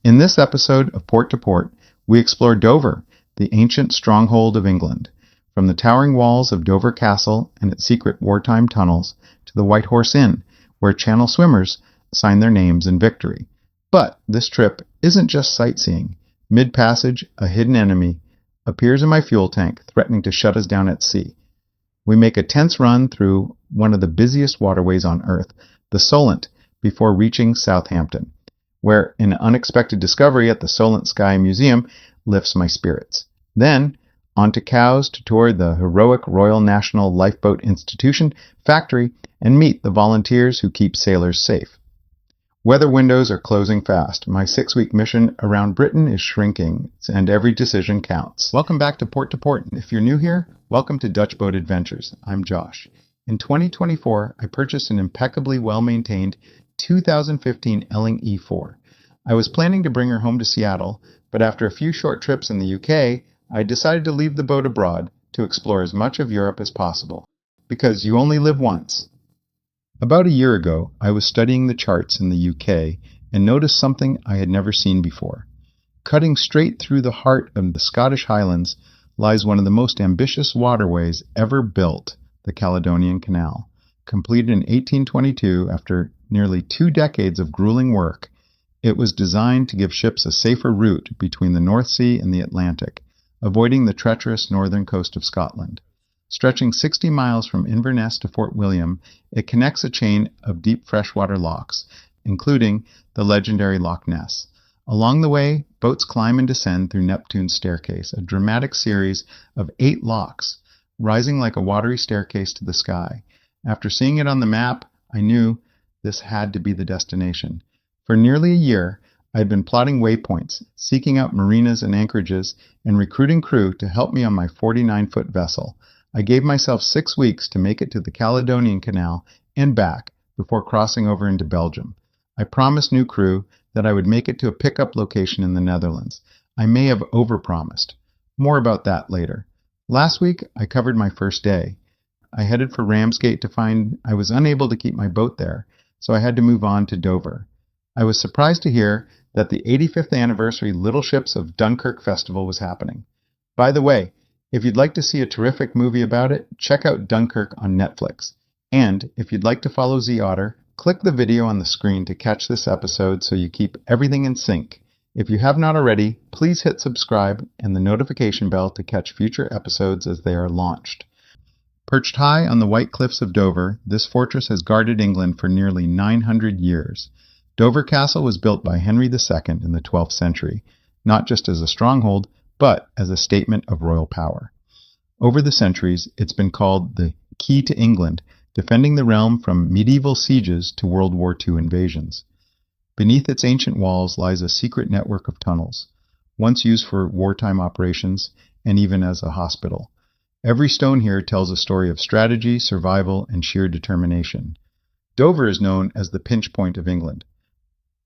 In this episode of Port to Port, we explore Dover, the ancient stronghold of England, from the towering walls of Dover Castle and its secret wartime tunnels to the White Horse Inn, where Channel swimmers sign their names in victory. But this trip isn't just sightseeing. Mid-passage, a hidden enemy appears in my fuel tank, threatening to shut us down at sea. We make a tense run through one of the busiest waterways on Earth, the Solent, before reaching Southampton, where an unexpected discovery at the Solent Sky Museum lifts my spirits. Then, onto Cowes to tour the heroic Royal National Lifeboat Institution factory and meet the volunteers who keep sailors safe. Weather windows are closing fast. My 6-week mission around Britain is shrinking, and every decision counts. Welcome back to Port. If you're new here, welcome to Dutch Boat Adventures. I'm Josh. In 2024, I purchased an impeccably well-maintained 2015 Elling E4. I was planning to bring her home to Seattle, but after a few short trips in the UK, I decided to leave the boat abroad to explore as much of Europe as possible. Because you only live once. About a year ago, I was studying the charts in the UK and noticed something I had never seen before. Cutting straight through the heart of the Scottish Highlands lies one of the most ambitious waterways ever built, the Caledonian Canal. Completed in 1822 after nearly 2 decades of grueling work, it was designed to give ships a safer route between the North Sea and the Atlantic, avoiding the treacherous northern coast of Scotland. Stretching 60 miles from Inverness to Fort William, it connects a chain of deep freshwater locks, including the legendary Loch Ness. Along the way, boats climb and descend through Neptune's staircase, a dramatic series of 8 locks, rising like a watery staircase to the sky. After seeing it on the map, I knew this had to be the destination. For nearly a year, I had been plotting waypoints, seeking out marinas and anchorages, and recruiting crew to help me on my 49-foot vessel. I gave myself 6 weeks to make it to the Caledonian Canal and back before crossing over into Belgium. I promised new crew that I would make it to a pickup location in the Netherlands. I may have overpromised. More about that later. Last week, I covered my first day. I headed for Ramsgate to find I was unable to keep my boat there, so I had to move on to Dover. I was surprised to hear that the 85th anniversary Little Ships of Dunkirk Festival was happening. By the way, if you'd like to see a terrific movie about it, check out Dunkirk on Netflix. And if you'd like to follow Z Otter, click the video on the screen to catch this episode so you keep everything in sync. If you have not already, please hit subscribe and the notification bell to catch future episodes as they are launched. Perched high on the white cliffs of Dover, this fortress has guarded England for nearly 900 years. Dover Castle was built by Henry II in the 12th century, not just as a stronghold, but as a statement of royal power. Over the centuries, it's been called the key to England, defending the realm from medieval sieges to World War II invasions. Beneath its ancient walls lies a secret network of tunnels, once used for wartime operations and even as a hospital. Every stone here tells a story of strategy, survival, and sheer determination. Dover is known as the pinch point of England.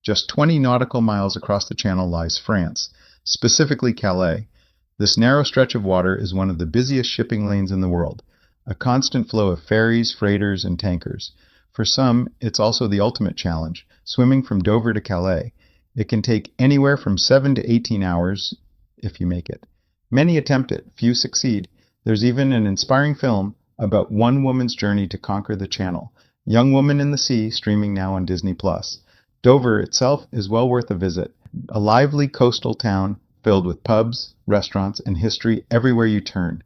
Just 20 nautical miles across the channel lies France, specifically Calais. This narrow stretch of water is one of the busiest shipping lanes in the world, a constant flow of ferries, freighters, and tankers. For some, it's also the ultimate challenge, swimming from Dover to Calais. It can take anywhere from 7 to 18 hours if you make it. Many attempt it, few succeed. There's even an inspiring film about one woman's journey to conquer the channel, Young Woman in the Sea, streaming now on Disney+. Dover itself is well worth a visit. A lively coastal town filled with pubs, restaurants, and history everywhere you turn.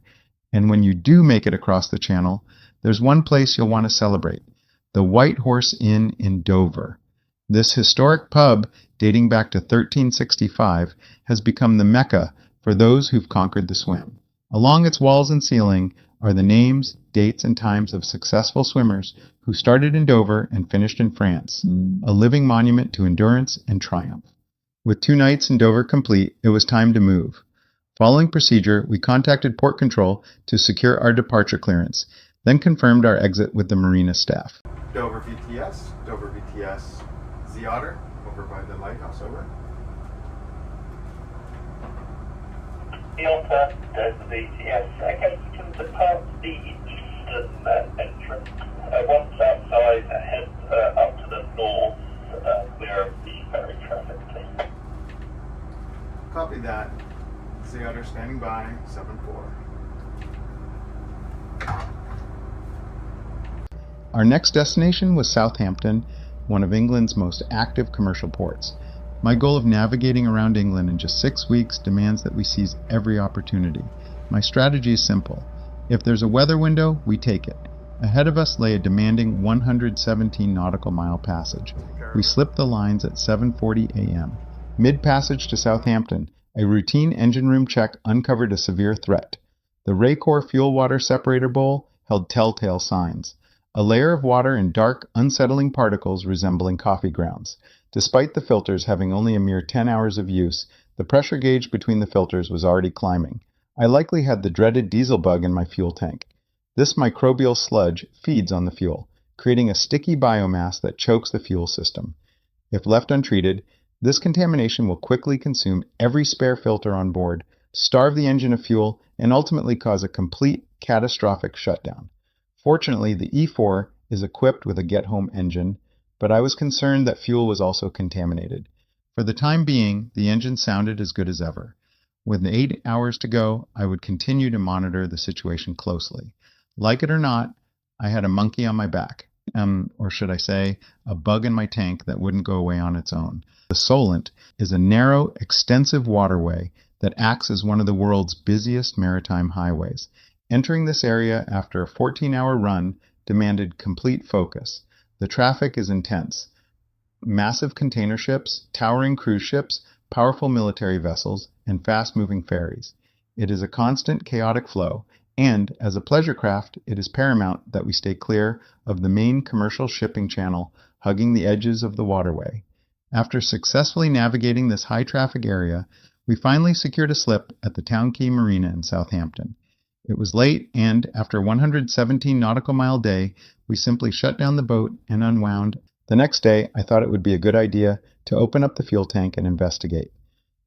And when you do make it across the channel, there's one place you'll want to celebrate, the White Horse Inn in Dover. This historic pub, dating back to 1365, has become the mecca for those who've conquered the swim. Along its walls and ceiling are the names, dates, and times of successful swimmers who started in Dover and finished in France, a living monument to endurance and triumph. With 2 nights in Dover complete, it was time to move. Following procedure, we contacted Port Control to secure our departure clearance, then confirmed our exit with the marina staff. Dover VTS, Z Otter, over by the lighthouse, over. Delta, Dover VTS, okay, you can depart the eastern entrance. Once outside, head up to the north, clear of the ferry traffic, please. Copy that. Sea Otter standing by, 7-4. Our next destination was Southampton, one of England's most active commercial ports. My goal of navigating around England in just 6 weeks demands that we seize every opportunity. My strategy is simple. If there's a weather window, we take it. Ahead of us lay a demanding 117 nautical mile passage. We slipped the lines at 7:40 a.m. Mid-passage to Southampton, a routine engine room check uncovered a severe threat. The Raycor fuel water separator bowl held telltale signs. A layer of water in dark, unsettling particles resembling coffee grounds. Despite the filters having only a mere 10 hours of use, the pressure gauge between the filters was already climbing. I likely had the dreaded diesel bug in my fuel tank. This microbial sludge feeds on the fuel, creating a sticky biomass that chokes the fuel system. If left untreated, this contamination will quickly consume every spare filter on board, starve the engine of fuel, and ultimately cause a complete, catastrophic shutdown. Fortunately, the E4 is equipped with a get-home engine, but I was concerned that fuel was also contaminated. For the time being, the engine sounded as good as ever. With 8 hours to go, I would continue to monitor the situation closely. Like it or not, I had a monkey on my back, or should I say, a bug in my tank that wouldn't go away on its own. The Solent is a narrow, extensive waterway that acts as one of the world's busiest maritime highways. Entering this area after a 14-hour run demanded complete focus. The traffic is intense. Massive container ships, towering cruise ships, powerful military vessels, and fast-moving ferries. It is a constant, chaotic flow, and as a pleasure craft, it is paramount that we stay clear of the main commercial shipping channel hugging the edges of the waterway. After successfully navigating this high-traffic area, we finally secured a slip at the Town Quay Marina in Southampton. It was late, and after a 117 nautical mile day, we simply shut down the boat and unwound. The next day, I thought it would be a good idea to open up the fuel tank and investigate.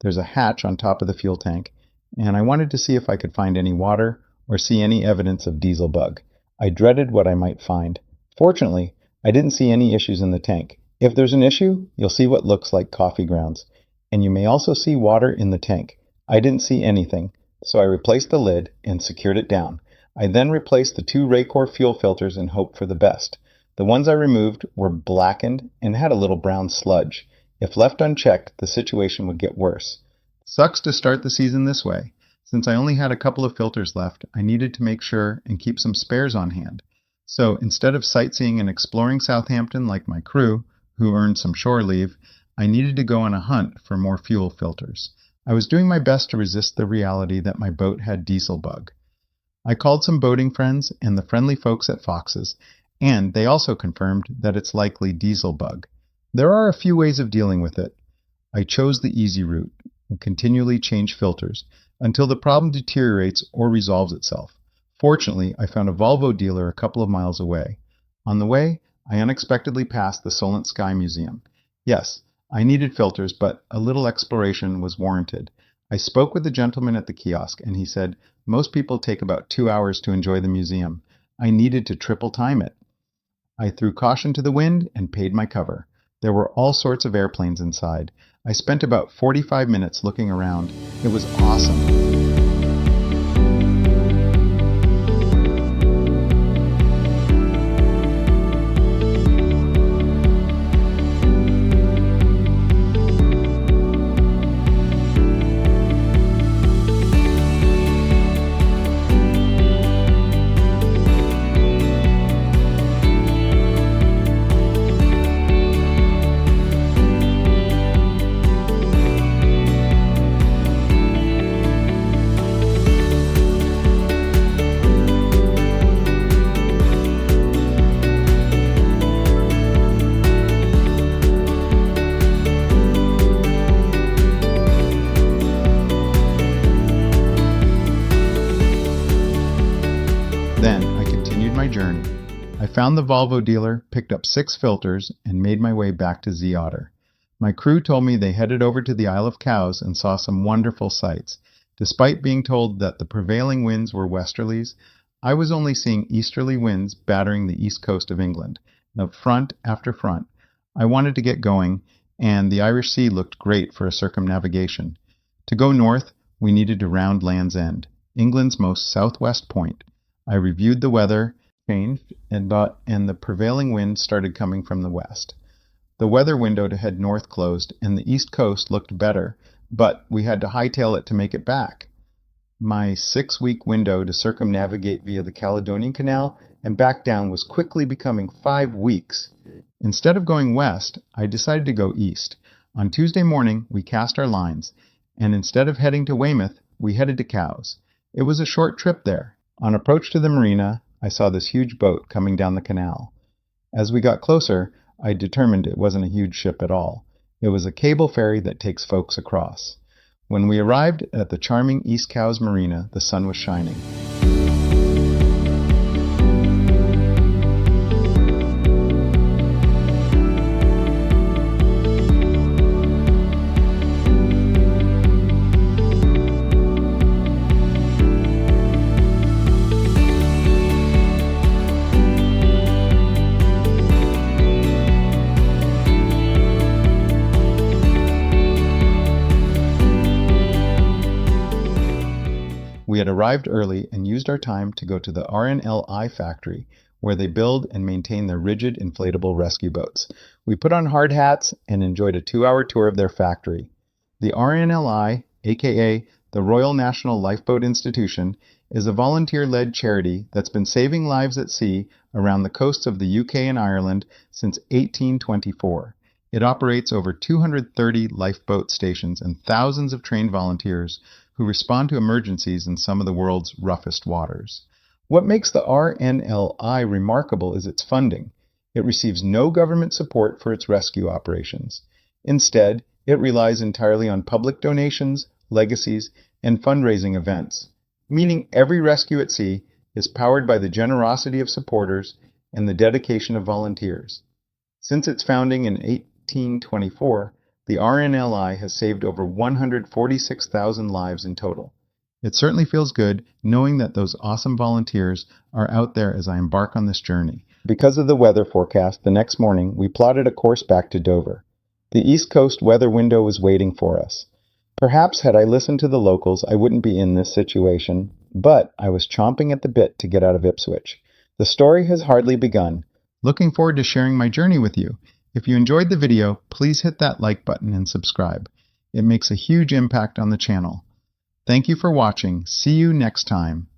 There's a hatch on top of the fuel tank, and I wanted to see if I could find any water or see any evidence of diesel bug. I dreaded what I might find. Fortunately, I didn't see any issues in the tank. If there's an issue, you'll see what looks like coffee grounds, and you may also see water in the tank. I didn't see anything, so I replaced the lid and secured it down. I then replaced the 2 Raycor fuel filters and hoped for the best. The ones I removed were blackened and had a little brown sludge. If left unchecked, the situation would get worse. Sucks to start the season this way. Since I only had a couple of filters left, I needed to make sure and keep some spares on hand. So instead of sightseeing and exploring Southampton like my crew, who earned some shore leave, I needed to go on a hunt for more fuel filters. I was doing my best to resist the reality that my boat had diesel bug. I called some boating friends and the friendly folks at Fox's, and they also confirmed that it's likely diesel bug. There are a few ways of dealing with it. I chose the easy route and continually change filters until the problem deteriorates or resolves itself. Fortunately, I found a Volvo dealer a couple of miles away. On the way, I unexpectedly passed the Solent Sky Museum. Yes, I needed filters, but a little exploration was warranted. I spoke with the gentleman at the kiosk, and he said most people take about 2 hours to enjoy the museum. I needed to triple time it. I threw caution to the wind and paid my cover. There were all sorts of airplanes inside. I spent about 45 minutes looking around. It was awesome. Then I continued my journey. I found the Volvo dealer, picked up 6 filters, and made my way back to Sea Otter. My crew told me they headed over to the Isle of Cows and saw some wonderful sights. Despite being told that the prevailing winds were westerlies, I was only seeing easterly winds battering the east coast of England, of front after front. I wanted to get going, and the Irish Sea looked great for a circumnavigation. To go north, we needed to round Land's End, England's most southwest point. I reviewed the weather, changed, and the prevailing wind started coming from the west. The weather window to head north closed, and the east coast looked better, but we had to hightail it to make it back. My 6-week window to circumnavigate via the Caledonian Canal and back down was quickly becoming 5 weeks. Instead of going west, I decided to go east. On Tuesday morning, we cast our lines, and instead of heading to Weymouth, we headed to Cowes. It was a short trip there. On approach to the marina, I saw this huge boat coming down the canal. As we got closer, I determined it wasn't a huge ship at all. It was a cable ferry that takes folks across. When we arrived at the charming East Cowes Marina, the sun was shining. We had arrived early and used our time to go to the RNLI factory, where they build and maintain their rigid inflatable rescue boats. We put on hard hats and enjoyed a 2-hour tour of their factory. The RNLI, aka the Royal National Lifeboat Institution, is a volunteer-led charity that's been saving lives at sea around the coasts of the UK and Ireland since 1824. It operates over 230 lifeboat stations and thousands of trained volunteers who respond to emergencies in some of the world's roughest waters. What makes the RNLI remarkable is its funding. It receives no government support for its rescue operations. Instead, it relies entirely on public donations, legacies, and fundraising events, meaning every rescue at sea is powered by the generosity of supporters and the dedication of volunteers. Since its founding in 1824, the RNLI has saved over 146,000 lives in total. It certainly feels good knowing that those awesome volunteers are out there as I embark on this journey. Because of the weather forecast, the next morning we plotted a course back to Dover. The East Coast weather window was waiting for us. Perhaps had I listened to the locals, I wouldn't be in this situation, but I was chomping at the bit to get out of Ipswich. The story has hardly begun. Looking forward to sharing my journey with you. If you enjoyed the video, please hit that like button and subscribe. It makes a huge impact on the channel. Thank you for watching. See you next time.